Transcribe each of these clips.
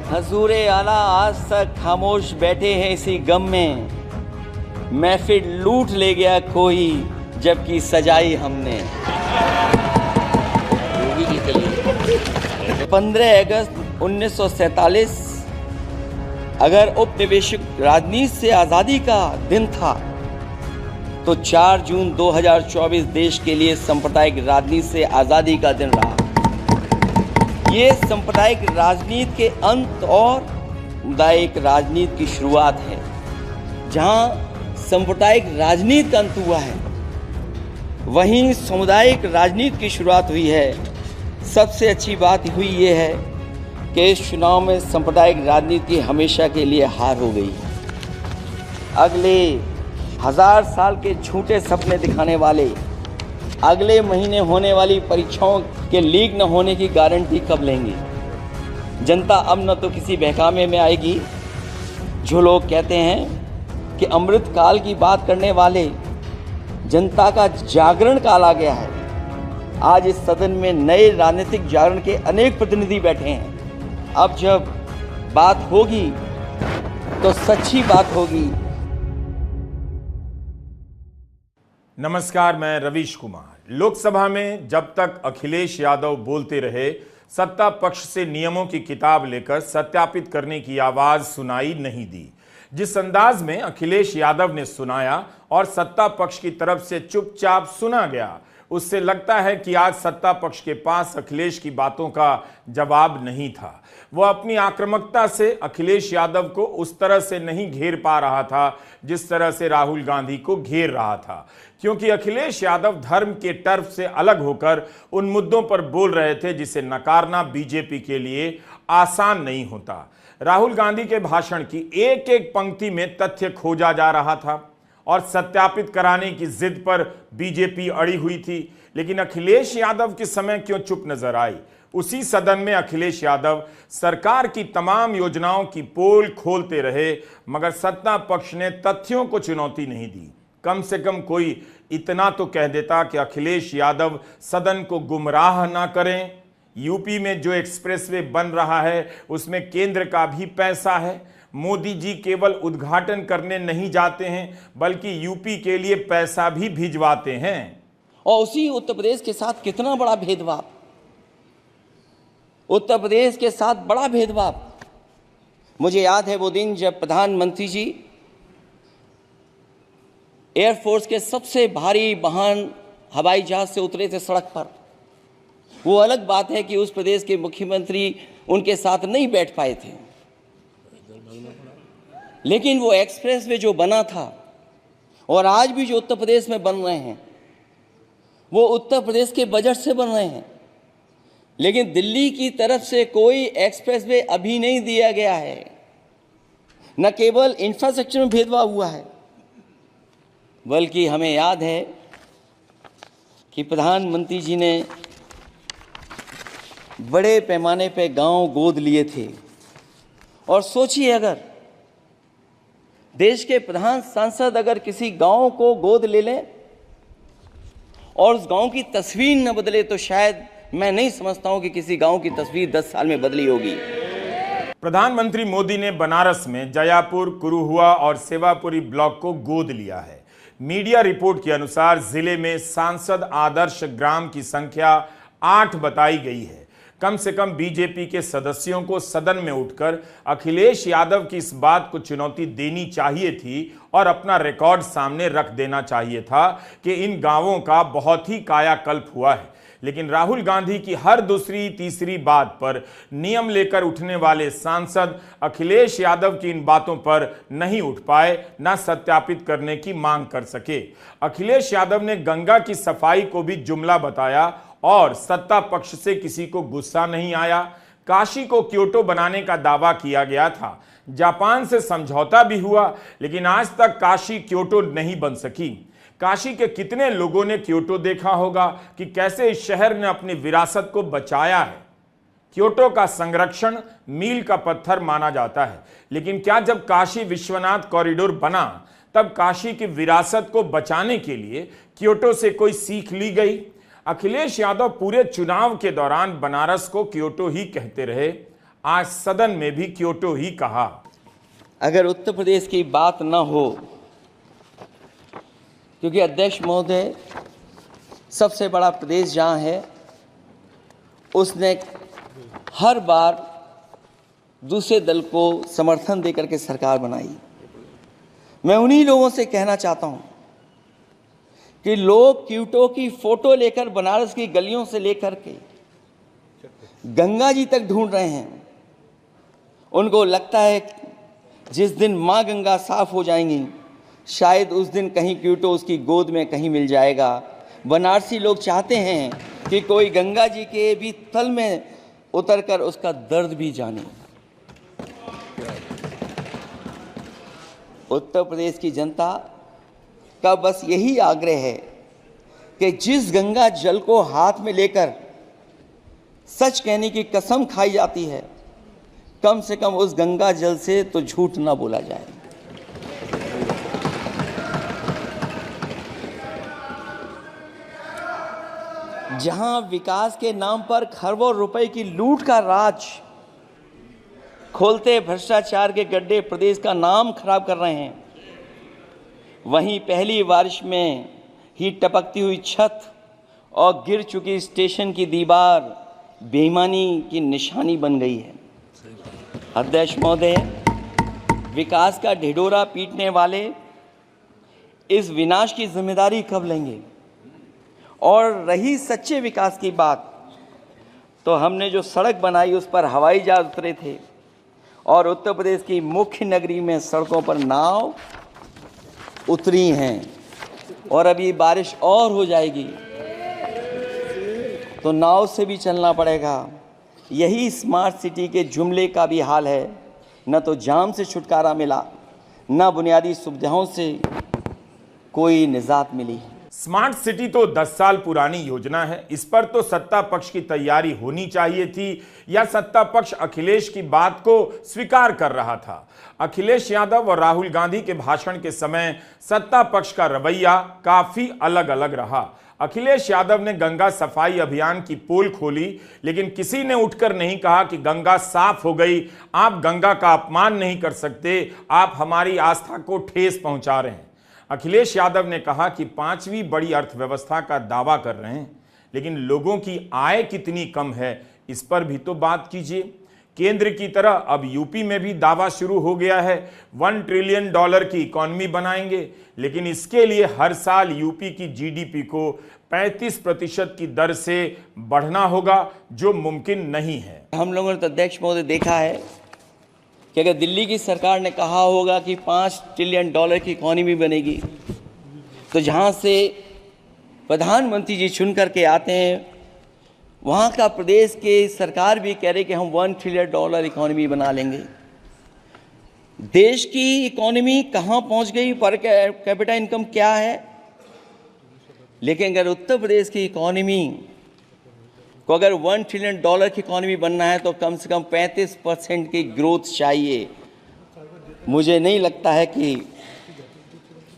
हजूरे आला आज तक खामोश बैठे हैं इसी गम में, महफिल लूट ले गया कोई जबकि सजाई हमने। 15 अगस्त 1947 अगर उपनिवेशिक राजनीति से आज़ादी का दिन था तो 4 जून 2024 देश के लिए सांप्रदायिक राजनीति से आज़ादी का दिन रहा। ये सांप्रदायिक राजनीति के अंत और सामुदायिक राजनीति की शुरुआत है। जहां सांप्रदायिक राजनीति का अंत हुआ है, वहीं सामुदायिक राजनीति की शुरुआत हुई है। सबसे अच्छी बात हुई ये है कि इस चुनाव में सांप्रदायिक राजनीति हमेशा के लिए हार हो गई। अगले 1000 साल के झूठे सपने दिखाने वाले अगले महीने होने वाली परीक्षाओं के लीक न होने की गारंटी कब लेंगे? जनता अब न तो किसी बहकावे में आएगी। जो लोग कहते हैं कि अमृत काल की बात करने वाले, जनता का जागरण काल आ गया है। आज इस सदन में नए राजनीतिक जागरण के अनेक प्रतिनिधि बैठे हैं। अब जब बात होगी तो सच्ची बात होगी। नमस्कार, मैं रवीश कुमार। लोकसभा में जब तक अखिलेश यादव बोलते रहे, सत्ता पक्ष से नियमों की किताब लेकर सत्यापित करने की आवाज सुनाई नहीं दी। जिस अंदाज में अखिलेश यादव ने सुनाया और सत्ता पक्ष की तरफ से चुपचाप सुना गया, उससे लगता है कि आज सत्ता पक्ष के पास अखिलेश की बातों का जवाब नहीं था। वह अपनी आक्रामकता से अखिलेश यादव को उस तरह से नहीं घेर पा रहा था जिस तरह से राहुल गांधी को घेर रहा था, क्योंकि अखिलेश यादव धर्म के टर्फ से अलग होकर उन मुद्दों पर बोल रहे थे जिसे नकारना बीजेपी के लिए आसान नहीं होता। राहुल गांधी के भाषण की एक एक पंक्ति में तथ्य खोजा जा रहा था और सत्यापित कराने की जिद पर बीजेपी अड़ी हुई थी। लेकिन अखिलेश यादव के समय क्यों चुप नजर आई? उसी सदन में अखिलेश यादव सरकार की तमाम योजनाओं की पोल खोलते रहे, मगर सत्ता पक्ष ने तथ्यों को चुनौती नहीं दी। कम से कम कोई इतना तो कह देता कि अखिलेश यादव सदन को गुमराह ना करें। यूपी में जो एक्सप्रेसवे बन रहा है उसमें केंद्र का भी पैसा है। मोदी जी केवल उद्घाटन करने नहीं जाते हैं बल्कि यूपी के लिए पैसा भी भिजवाते हैं। और उसी उत्तर प्रदेश के साथ कितना बड़ा भेदभाव, उत्तर प्रदेश के साथ बड़ा भेदभाव। मुझे याद है वो दिन जब प्रधानमंत्री जी एयरफोर्स के सबसे भारी वाहन हवाई जहाज से उतरे थे सड़क पर। वो अलग बात है कि उस प्रदेश के मुख्यमंत्री उनके साथ नहीं बैठ पाए थे, लेकिन वो एक्सप्रेसवे जो बना था और आज भी जो उत्तर प्रदेश में बन रहे हैं, वो उत्तर प्रदेश के बजट से बन रहे हैं। लेकिन दिल्ली की तरफ से कोई एक्सप्रेसवे अभी नहीं दिया गया है। न केवल इंफ्रास्ट्रक्चर में भेदभाव हुआ है, बल्कि हमें याद है कि प्रधानमंत्री जी ने बड़े पैमाने पे गांव गोद लिए थे। और सोचिए, अगर देश के प्रधान सांसद अगर किसी गांव को गोद ले लें और उस गांव की तस्वीर न बदले, तो शायद मैं नहीं समझता हूं कि किसी गांव की तस्वीर 10 साल में बदली होगी। प्रधानमंत्री मोदी ने बनारस में जयापुर, कुरुहुआ और सेवापुरी ब्लॉक को गोद लिया है। मीडिया रिपोर्ट के अनुसार जिले में सांसद आदर्श ग्राम की संख्या 8 बताई गई है। कम से कम बीजेपी के सदस्यों को सदन में उठकर अखिलेश यादव की इस बात को चुनौती देनी चाहिए थी और अपना रिकॉर्ड सामने रख देना चाहिए था कि इन गांवों का बहुत ही कायाकल्प हुआ है। लेकिन राहुल गांधी की हर दूसरी तीसरी बात पर नियम लेकर उठने वाले सांसद अखिलेश यादव की इन बातों पर नहीं उठ पाए, ना सत्यापित करने की मांग कर सके। अखिलेश यादव ने गंगा की सफाई को भी जुमला बताया और सत्ता पक्ष से किसी को गुस्सा नहीं आया। काशी को क्योटो बनाने का दावा किया गया था, जापान से समझौता भी हुआ, लेकिन आज तक काशी क्योटो नहीं बन सकी। काशी के कितने लोगों ने क्योटो देखा होगा कि कैसे इस शहर ने अपनी विरासत को बचाया है। क्योटो का संरक्षण मील का पत्थर माना जाता है, लेकिन क्या जब काशी विश्वनाथ कॉरिडोर बना तब काशी की विरासत को बचाने के लिए क्योटो से कोई सीख ली गई? अखिलेश यादव पूरे चुनाव के दौरान बनारस को क्योटो ही कहते रहे। आज सदन में भी क्योटो ही कहा। अगर उत्तर प्रदेश की बात न हो, क्योंकि अध्यक्ष महोदय सबसे बड़ा प्रदेश जहाँ है, उसने हर बार दूसरे दल को समर्थन देकर के सरकार बनाई। मैं उन्हीं लोगों से कहना चाहता हूँ कि लोग क्योटो की फोटो लेकर बनारस की गलियों से लेकर के गंगा जी तक ढूंढ रहे हैं। उनको लगता है जिस दिन माँ गंगा साफ हो जाएंगी, शायद उस दिन कहीं क्योटो उसकी गोद में कहीं मिल जाएगा। बनारसी लोग चाहते हैं कि कोई गंगा जी के भी तल में उतरकर उसका दर्द भी जाने। उत्तर प्रदेश की जनता का बस यही आग्रह है कि जिस गंगा जल को हाथ में लेकर सच कहने की कसम खाई जाती है, कम से कम उस गंगा जल से तो झूठ ना बोला जाए। जहां विकास के नाम पर खरबों रुपए की लूट का राज खोलते भ्रष्टाचार के गड्ढे प्रदेश का नाम खराब कर रहे हैं, वहीं पहली बारिश में ही टपकती हुई छत और गिर चुकी स्टेशन की दीवार बेईमानी की निशानी बन गई है। अध्यक्ष महोदय, विकास का ढिढोरा पीटने वाले इस विनाश की जिम्मेदारी कब लेंगे? और रही सच्चे विकास की बात, तो हमने जो सड़क बनाई उस पर हवाई जहाज उतरे थे और उत्तर प्रदेश की मुख्य नगरी में सड़कों पर नाव उतरी हैं, और अभी बारिश और हो जाएगी तो नाव से भी चलना पड़ेगा। यही स्मार्ट सिटी के जुमले का भी हाल है। न तो जाम से छुटकारा मिला, न बुनियादी सुविधाओं से कोई निजात मिली। स्मार्ट सिटी तो 10 साल पुरानी योजना है। इस पर तो सत्ता पक्ष की तैयारी होनी चाहिए थी, या सत्ता पक्ष अखिलेश की बात को स्वीकार कर रहा था। अखिलेश यादव और राहुल गांधी के भाषण के समय सत्ता पक्ष का रवैया काफी अलग अलग रहा। अखिलेश यादव ने गंगा सफाई अभियान की पोल खोली, लेकिन किसी ने उठकर नहीं कहा कि गंगा साफ हो गई, आप गंगा का अपमान नहीं कर सकते, आप हमारी आस्था को ठेस पहुंचा रहे हैं। अखिलेश यादव ने कहा कि 5वीं बड़ी अर्थव्यवस्था का दावा कर रहे हैं, लेकिन लोगों की आय कितनी कम है, इस पर भी तो बात कीजिए। केंद्र की तरह अब यूपी में भी दावा शुरू हो गया है, $1 ट्रिलियन की इकॉनमी बनाएंगे, लेकिन इसके लिए हर साल यूपी की जीडीपी को 35% की दर से बढ़ना होगा, जो मुमकिन नहीं है। हम लोगों ने तो अध्यक्ष महोदय देखा है कि अगर दिल्ली की सरकार ने कहा होगा कि $5 ट्रिलियन की इकॉनमी बनेगी, तो जहां से प्रधानमंत्री जी चुन करके आते हैं, वहां का प्रदेश के सरकार भी कह रहे कि हम $1 ट्रिलियन इकॉनमी बना लेंगे। देश की इकॉनमी कहां पहुंच गई, पर कैपिटा इनकम क्या है, लेकिन अगर उत्तर प्रदेश की इकॉनमी को अगर $1 ट्रिलियन की इकॉनमी बनना है तो कम से कम 35% की ग्रोथ चाहिए। मुझे नहीं लगता है कि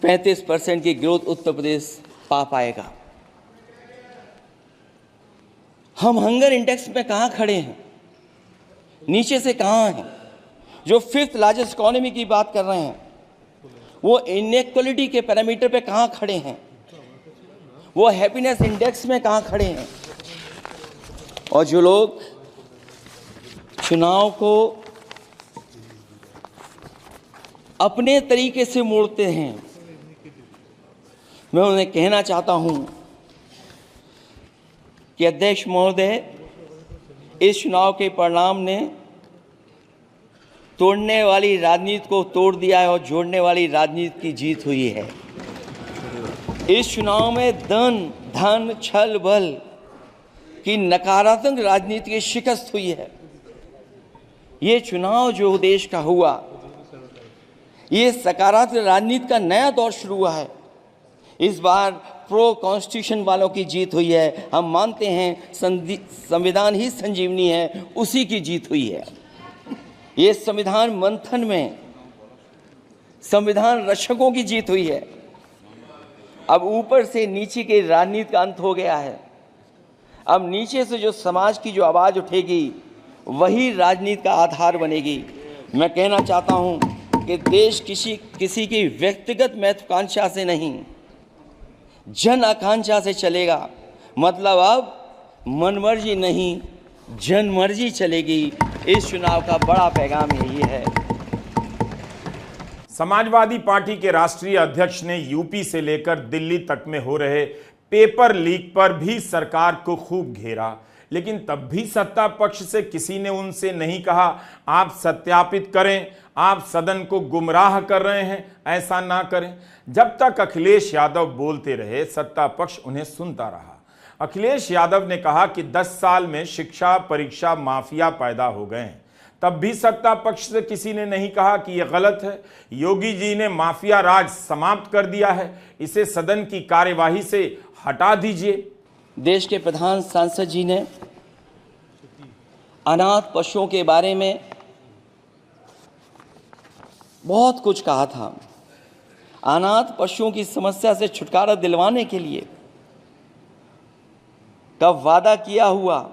35% की ग्रोथ उत्तर प्रदेश पा पाएगा। हम हंगर इंडेक्स में कहाँ खड़े हैं, नीचे से कहाँ हैं। जो 5th लार्जेस्ट इकॉनमी की बात कर रहे हैं, वो इनइक्वालिटी के पैरामीटर पे कहाँ खड़े हैं, वो हैप्पीनेस इंडेक्स में कहाँ खड़े हैं। और जो लोग चुनाव को अपने तरीके से मोड़ते हैं, मैं उन्हें कहना चाहता हूं कि अध्यक्ष महोदय, इस चुनाव के परिणाम ने तोड़ने वाली राजनीति को तोड़ दिया है और जोड़ने वाली राजनीति की जीत हुई है। इस चुनाव में धन छल बल की नकारात्मक राजनीति की शिकस्त हुई है। ये चुनाव जो देश का हुआ, ये सकारात्मक राजनीति का नया दौर शुरू हुआ है। इस बार प्रो कॉन्स्टिट्यूशन वालों की जीत हुई है। हम मानते हैं संविधान ही संजीवनी है, उसी की जीत हुई है। ये संविधान मंथन में संविधान रक्षकों की जीत हुई है। अब ऊपर से नीचे की राजनीति का अंत हो गया है। अब नीचे से जो समाज की जो आवाज़ उठेगी, वही राजनीति का आधार बनेगी। मैं कहना चाहता हूं कि देश किसी की व्यक्तिगत महत्वाकांक्षा से नहीं, जन आकांक्षा से चलेगा। मतलब अब मनमर्जी नहीं, जनमर्जी चलेगी। इस चुनाव का बड़ा पैगाम यही है। समाजवादी पार्टी के राष्ट्रीय अध्यक्ष ने यूपी से लेकर दिल्ली तक में हो रहे पेपर लीक पर भी सरकार को खूब घेरा, लेकिन तब भी सत्ता पक्ष से किसी ने उनसे नहीं कहा आप सत्यापित करें, आप सदन को गुमराह कर रहे हैं, ऐसा ना करें। जब तक अखिलेश यादव बोलते रहे, सत्ता पक्ष उन्हें सुनता रहा। अखिलेश यादव ने कहा कि 10 साल में शिक्षा परीक्षा माफिया पैदा हो गए हैं, तब भी सत्ता पक्ष से किसी ने नहीं कहा कि यह गलत है, योगी जी ने माफिया राज समाप्त कर दिया है, इसे सदन की कार्यवाही से हटा दीजिए। देश के प्रधान सांसद जी ने अनाथ पशुओं के बारे में बहुत कुछ कहा था। अनाथ पशुओं की समस्या से छुटकारा दिलवाने के लिए कब वादा किया हुआ,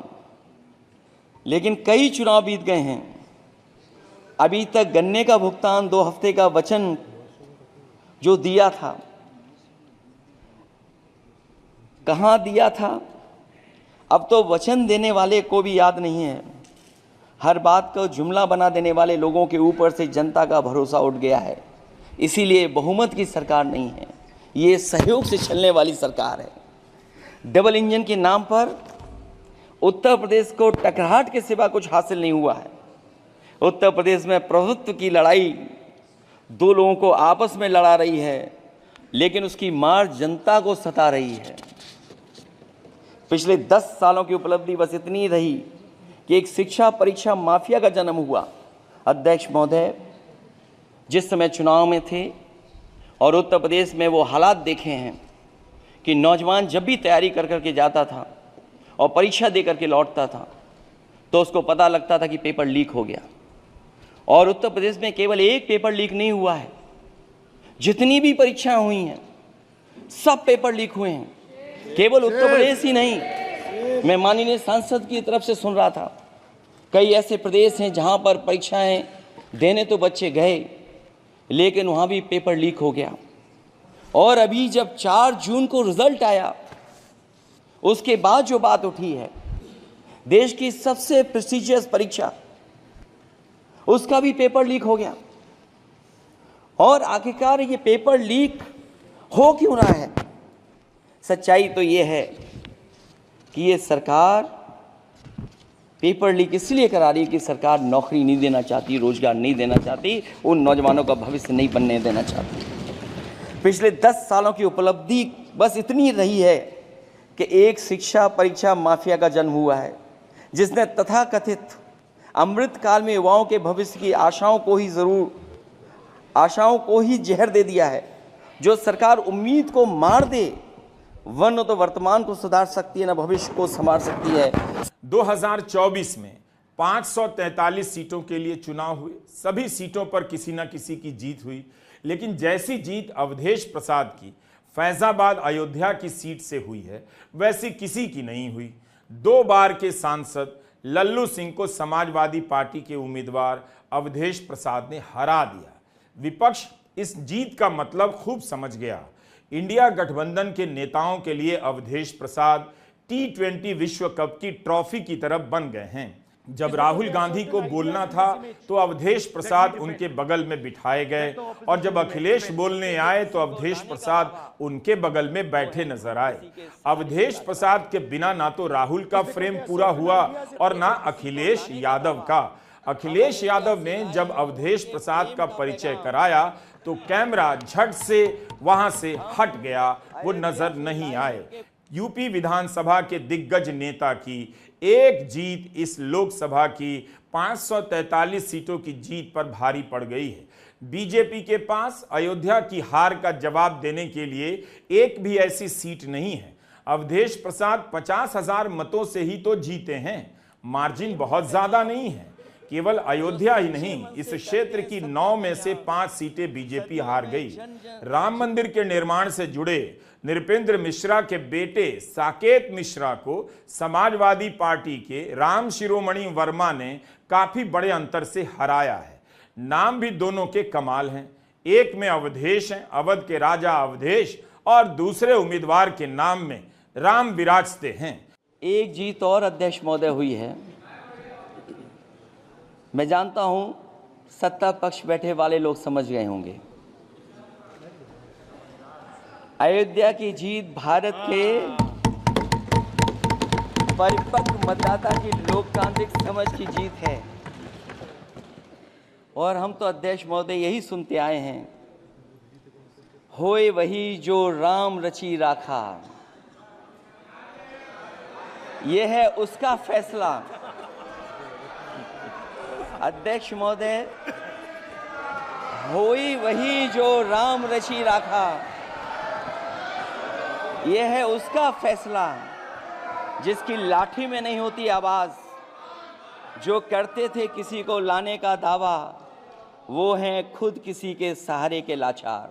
लेकिन कई चुनाव बीत गए हैं, अभी तक गन्ने का भुगतान 2 हफ्ते का वचन जो दिया था, कहां दिया था? अब तो वचन देने वाले को भी याद नहीं है। हर बात को जुमला बना देने वाले लोगों के ऊपर से जनता का भरोसा उठ गया है। इसीलिए बहुमत की सरकार नहीं है, ये सहयोग से चलने वाली सरकार है। डबल इंजन के नाम पर उत्तर प्रदेश को टकराहट के सिवा कुछ हासिल नहीं हुआ है। उत्तर प्रदेश में प्रभुत्व की लड़ाई 2 लोगों को आपस में लड़ा रही है, लेकिन उसकी मार जनता को सता रही है। पिछले 10 सालों की उपलब्धि बस इतनी रही कि एक शिक्षा परीक्षा माफिया का जन्म हुआ। अध्यक्ष महोदय, जिस समय चुनाव में थे और उत्तर प्रदेश में वो हालात देखे हैं कि नौजवान जब भी तैयारी कर करके जाता था और परीक्षा दे करके लौटता था तो उसको पता लगता था कि पेपर लीक हो गया। और उत्तर प्रदेश में केवल एक पेपर लीक नहीं हुआ है, जितनी भी परीक्षाएं हुई हैं सब पेपर लीक हुए हैं। केवल उत्तर प्रदेश ही नहीं, मैं माननीय सांसद की तरफ से सुन रहा था, कई ऐसे प्रदेश हैं जहां पर परीक्षाएं देने तो बच्चे गए, लेकिन वहां भी पेपर लीक हो गया। और अभी जब 4 जून को रिजल्ट आया, उसके बाद जो बात उठी है, देश की सबसे प्रेस्टिजियस परीक्षा, उसका भी पेपर लीक हो गया। और आखिरकार ये पेपर लीक हो क्यों रहा है? सच्चाई तो ये है कि ये सरकार पेपर लीक इसलिए करा रही है कि सरकार नौकरी नहीं देना चाहती, रोजगार नहीं देना चाहती, उन नौजवानों का भविष्य नहीं बनने देना चाहती। पिछले 10 सालों की उपलब्धि बस इतनी रही है कि एक शिक्षा परीक्षा माफिया का जन्म हुआ है, जिसने तथाकथित अमृत काल में युवाओं के भविष्य की आशाओं को ही जहर दे दिया है। जो सरकार उम्मीद को मार दे, वह न तो वर्तमान को सुधार सकती है, न भविष्य को संवार सकती है। 2024 में 543 सीटों के लिए चुनाव हुए, सभी सीटों पर किसी न किसी की जीत हुई, लेकिन जैसी जीत अवधेश प्रसाद की फैजाबाद अयोध्या की सीट से हुई है, वैसी किसी की नहीं हुई। 2 बार के सांसद लल्लू सिंह को समाजवादी पार्टी के उम्मीदवार अवधेश प्रसाद ने हरा दिया। विपक्ष इस जीत का मतलब खूब समझ गया। इंडिया गठबंधन के नेताओं के लिए अवधेश प्रसाद T20 विश्व कप की ट्रॉफी की तरफ बन गए हैं। जब राहुल गांधी को बोलना था तो अवधेश प्रसाद उनके बगल में बिठाए गए, और जब अखिलेश बोलने आए तो अवधेश प्रसाद उनके बगल में बैठे नजर आए। अवधेश प्रसाद के बिना ना तो राहुल का फ्रेम पूरा हुआ और ना अखिलेश यादव का। अखिलेश यादव ने जब अवधेश प्रसाद का परिचय कराया तो कैमरा झट से वहां से हट गया, वो नजर नहीं आए। यूपी विधानसभा के दिग्गज नेता की एक जीत इस लोकसभा की 543 सीटों की जीत पर भारी पड़ गई है। बीजेपी के पास अयोध्या की हार का जवाब देने के लिए एक भी ऐसी सीट नहीं है। अवधेश प्रसाद 50,000 मतों से ही तो जीते हैं, मार्जिन बहुत ज्यादा नहीं है। केवल अयोध्या ही नहीं, इस क्षेत्र की 9 में से 5 सीटें बीजेपी हार गई। राम मंदिर के निर्माण से जुड़े नृपेंद्र मिश्रा के बेटे साकेत मिश्रा को समाजवादी पार्टी के राम शिरोमणि वर्मा ने काफी बड़े अंतर से हराया है। नाम भी दोनों के कमाल हैं। एक में अवधेश हैं, अवध के राजा अवधेश, और दूसरे उम्मीदवार के नाम में राम विराजते हैं। एक जीत और अध्यक्ष महोदय हुई है। मैं जानता हूं सत्ता पक्ष बैठे वाले लोग समझ गए होंगे। अयोध्या की जीत भारत के परिपक्व मतदाता की लोकतांत्रिक समझ की जीत है, और हम तो अध्यक्ष महोदय यही सुनते आए हैं, होए वही जो राम रची राखा। यह है उसका फैसला। अध्यक्ष महोदय, होई वही जो राम रची राखा, यह है उसका फैसला जिसकी लाठी में नहीं होती आवाज। जो करते थे किसी को लाने का दावा, वो हैं खुद किसी के सहारे के लाचार।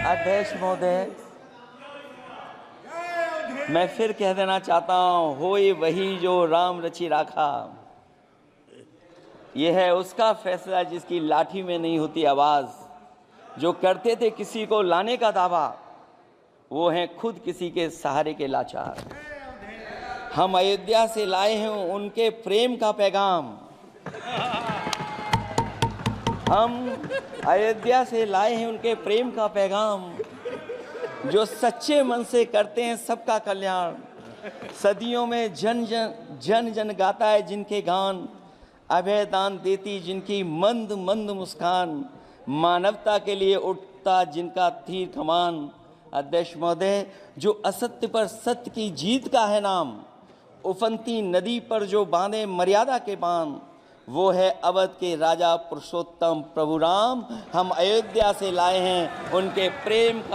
अध्यक्ष महोदय, मैं फिर कह देना चाहता हूं, होए वही जो राम रची राखा, यह है उसका फैसला जिसकी लाठी में नहीं होती आवाज। जो करते थे किसी को लाने का दावा, वो हैं खुद किसी के सहारे के लाचार। हम अयोध्या से लाए हैं उनके प्रेम का पैगाम। हम अयोध्या से लाए हैं उनके प्रेम का पैगाम, जो सच्चे मन से करते हैं सबका कल्याण। सदियों में जन जन गाता है जिनके गान, अभय दान देती जिनकी मंद मंद मुस्कान, मानवता के लिए उठता जिनका तीर कमान। अध्यक्ष महोदय, जो असत्य पर सत्य की जीत का है नाम, उफनती नदी पर जो बांधे मर्यादा के बांध, वो है अवध के राजा पुरुषोत्तम प्रभु राम। हम अयोध्या से लाए हैं उनके प्रेम का